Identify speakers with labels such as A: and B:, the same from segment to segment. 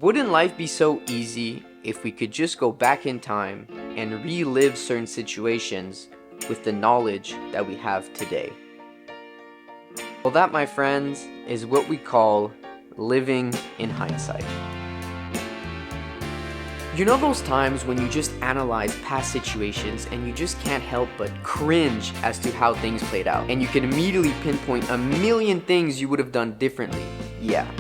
A: Wouldn't life be so easy if we could just go back in time and relive certain situations with the knowledge that we have today? Well, that, my friends, is what we call living in hindsight. You know those times when you just analyze past situations and you just can't help but cringe as to how things played out, and you can immediately pinpoint a million things you would have done differently? Yeah.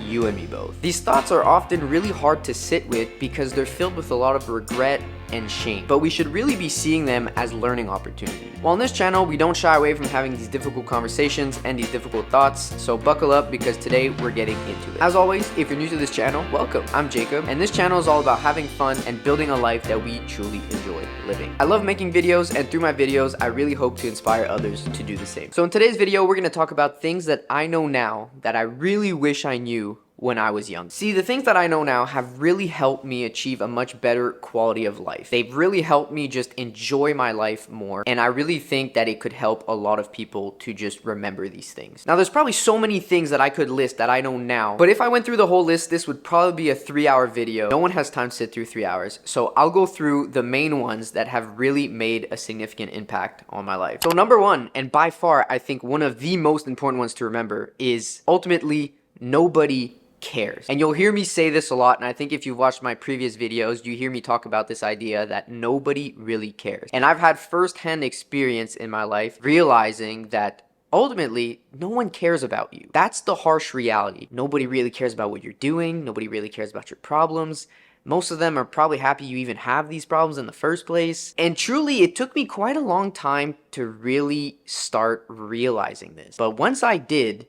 A: You and me both. These thoughts are often really hard to sit with because they're filled with a lot of regret and shame, but we should really be seeing them as learning opportunities. Well, on this channel, we don't shy away from having these difficult conversations and these difficult thoughts, so buckle up because today we're getting into it. As always, if you're new to this channel, welcome. I'm Jacob, and this channel is all about having fun and building a life that we truly enjoy living. I love making videos, and through my videos, I really hope to inspire others to do the same. So in today's video, we're going to talk about things that I know now that I really wish I knew when I was young. See, the things that I know now have really helped me achieve a much better quality of life. They've really helped me just enjoy my life more, and I really think that it could help a lot of people to just remember these things. Now, there's probably so many things that I could list that I know now, but if I went through the whole list, this would probably be a 3-hour video. No one has time to sit through 3 hours, so I'll go through the main ones that have really made a significant impact on my life. So number one, and by far, I think one of the most important ones to remember, is ultimately nobody cares. And you'll hear me say this a lot, and I think if you've watched my previous videos, you hear me talk about this idea that nobody really cares. And I've had firsthand experience in my life realizing that ultimately, no one cares about you. That's the harsh reality. Nobody really cares about what you're doing. Nobody really cares about your problems. Most of them are probably happy you even have these problems in the first place. And truly, it took me quite a long time to really start realizing this. But once I did,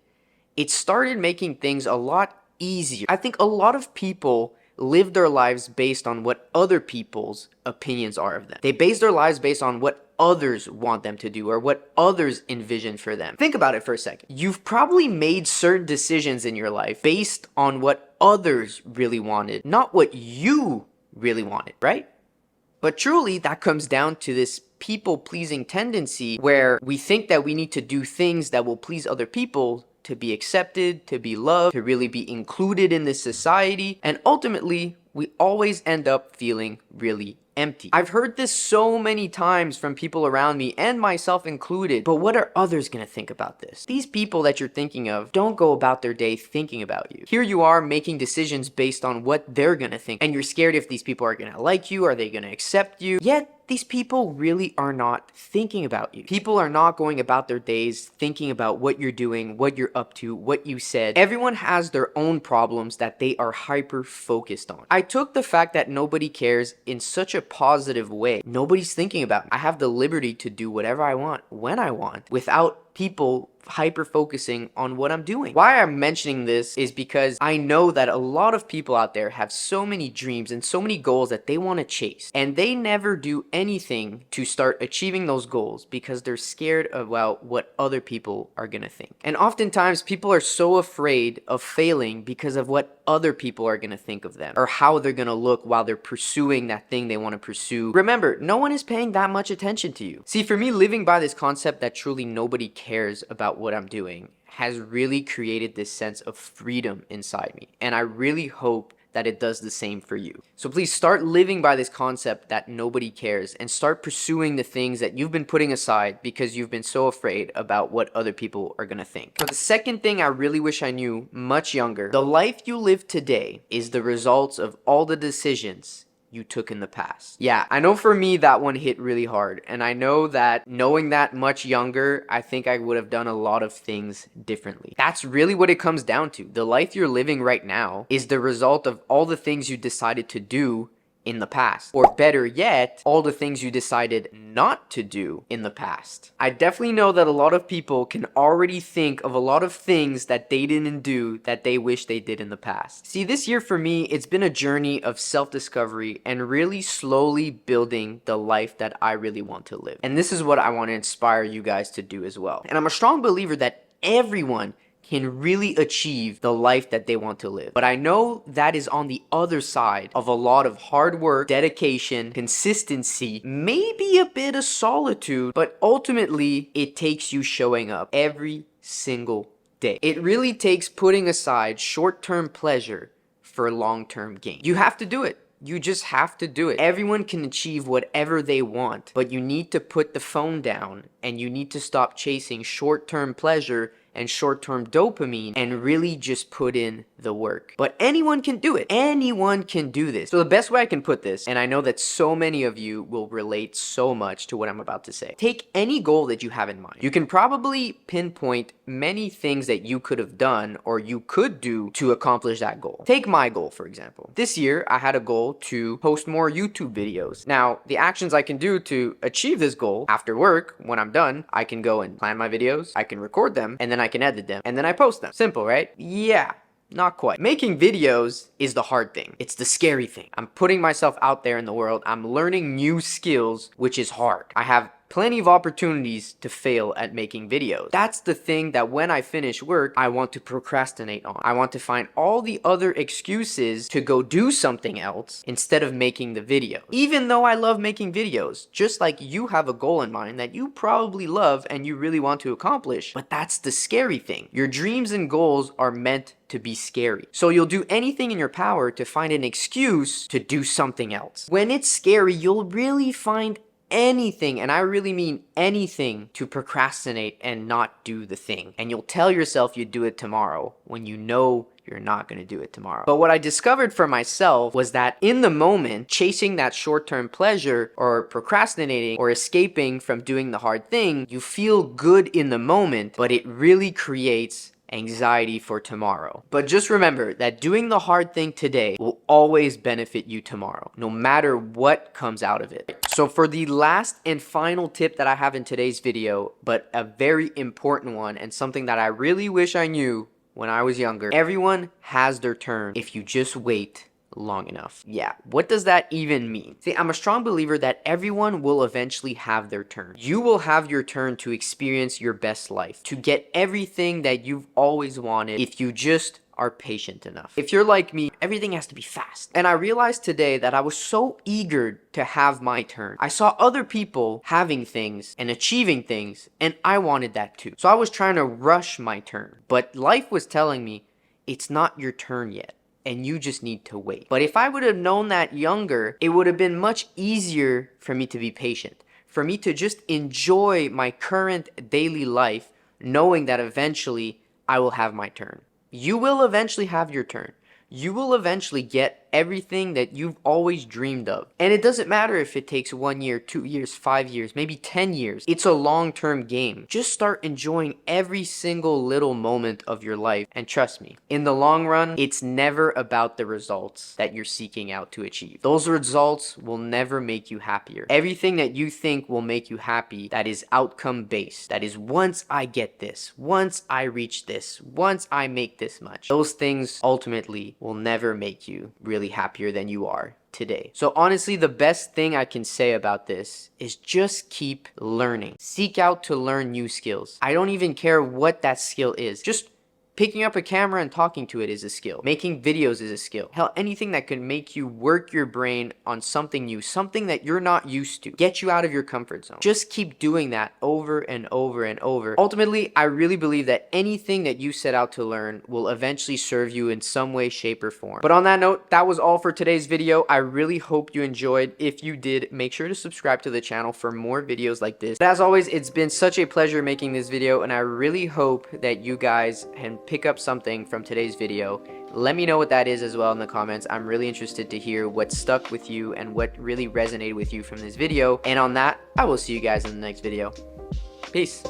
A: it started making things a lot easier. I think a lot of people live their lives based on what other people's opinions are of them. They base their lives based on what others want them to do or what others envision for them. Think about it for a second. You've probably made certain decisions in your life based on what others really wanted, not what you really wanted, right? But truly, that comes down to this people-pleasing tendency where we think that we need to do things that will please other people to be accepted, to be loved, to really be included in this society, and ultimately, we always end up feeling really empty. I've heard this so many times from people around me, and myself included, but what are others gonna think about this? These people that you're thinking of don't go about their day thinking about you. Here you are making decisions based on what they're gonna think, and you're scared if these people are gonna like you, are they gonna accept you? Yet, these people really are not thinking about you. People are not going about their days thinking about what you're doing, what you're up to, what you said. Everyone has their own problems that they are hyper focused on. I took the fact that nobody cares in such a positive way. Nobody's thinking about me. I have the liberty to do whatever I want, when I want, without people hyper focusing on what I'm doing. Why I'm mentioning this is because I know that a lot of people out there have so many dreams and so many goals that they want to chase, and they never do anything to start achieving those goals because they're scared about what other people are gonna think. And oftentimes people are so afraid of failing because of what other people are gonna think of them or how they're gonna look while they're pursuing that thing they want to pursue. Remember, no one is paying that much attention to you. See, for me, living by this concept that truly nobody cares about what I'm doing has really created this sense of freedom inside me, and I really hope that it does the same for you. So please start living by this concept that nobody cares and start pursuing the things that you've been putting aside because you've been so afraid about what other people are gonna think. So the second thing I really wish I knew much younger, the life you live today is the results of all the decisions you took in the past. Yeah, I know for me that one hit really hard, and I know that knowing that much younger, I think I would have done a lot of things differently. That's really what it comes down to. The life you're living right now is the result of all the things you decided to do in the past, or better yet, all the things you decided not to do in the past. I definitely know that a lot of people can already think of a lot of things that they didn't do that they wish they did in the past. See, this year for me, it's been a journey of self-discovery and really slowly building the life that I really want to live. And this is what I want to inspire you guys to do as well. And I'm a strong believer that everyone can really achieve the life that they want to live. But I know that is on the other side of a lot of hard work, dedication, consistency, maybe a bit of solitude, but ultimately it takes you showing up every single day. It really takes putting aside short-term pleasure for long-term gain. You have to do it. You just have to do it. Everyone can achieve whatever they want, but you need to put the phone down and you need to stop chasing short-term pleasure and short-term dopamine and really just put in the work. But anyone can do it. Anyone can do this. So the best way I can put this, and I know that so many of you will relate so much to what I'm about to say. Take any goal that you have in mind. You can probably pinpoint many things that you could have done or you could do to accomplish that goal. Take my goal, for example. This year, I had a goal to post more YouTube videos. Now, the actions I can do to achieve this goal after work, when I'm done, I can go and plan my videos, I can record them, and then I can edit them, and then I post them. Simple, right? Yeah. Not quite. Making videos is the hard thing. It's the scary thing. I'm putting myself out there in the world. I'm learning new skills, which is hard. I have plenty of opportunities to fail at making videos. That's the thing that when I finish work, I want to procrastinate on. I want to find all the other excuses to go do something else instead of making the video. Even though I love making videos, just like you have a goal in mind that you probably love and you really want to accomplish, but that's the scary thing. Your dreams and goals are meant to be scary. So you'll do anything in your power to find an excuse to do something else. When it's scary, you'll really find anything, and I really mean anything, to procrastinate and not do the thing. And you'll tell yourself you'd do it tomorrow when you know you're not going to do it tomorrow. But what I discovered for myself was that in the moment, chasing that short-term pleasure or procrastinating or escaping from doing the hard thing, you feel good in the moment, but it really creates anxiety for tomorrow. But just remember that doing the hard thing today will always benefit you tomorrow, no matter what comes out of it. So for the last and final tip that I have in today's video, but a very important one and something that I really wish I knew when I was younger, everyone has their turn if you just wait long enough. Yeah, what does that even mean? See, I'm a strong believer that everyone will eventually have their turn. You will have your turn to experience your best life, to get everything that you've always wanted if you just are patient enough. If you're like me, everything has to be fast. And I realized today that I was so eager to have my turn. I saw other people having things and achieving things, and I wanted that too. So I was trying to rush my turn. But life was telling me, it's not your turn yet, and you just need to wait. But if I would have known that younger, it would have been much easier for me to be patient, for me to just enjoy my current daily life, knowing that eventually I will have my turn. You will eventually have your turn. You will eventually get everything that you've always dreamed of. And it doesn't matter if it takes 1 year, 2 years, 5 years, maybe 10 years. It's a long-term game. Just start enjoying every single little moment of your life. And trust me, in the long run, it's never about the results that you're seeking out to achieve. Those results will never make you happier. Everything that you think will make you happy, that is outcome-based. That is, once I get this, once I reach this, once I make this much. Those things ultimately will never make you really happier than you are today. So honestly, the best thing I can say about this is just keep learning. Seek out to learn new skills. I don't even care what that skill is. Just picking up a camera and talking to it is a skill. Making videos is a skill. Hell, anything that can make you work your brain on something new, something that you're not used to, get you out of your comfort zone. Just keep doing that over and over and over. Ultimately, I really believe that anything that you set out to learn will eventually serve you in some way, shape, or form. But on that note, that was all for today's video. I really hope you enjoyed. If you did, make sure to subscribe to the channel for more videos like this. But as always, it's been such a pleasure making this video, and I really hope that you guys can pick up something from today's video. Let me know what that is as well in the comments. I'm really interested to hear what stuck with you and what really resonated with you from this video. And on that, I will see you guys in the next video. Peace.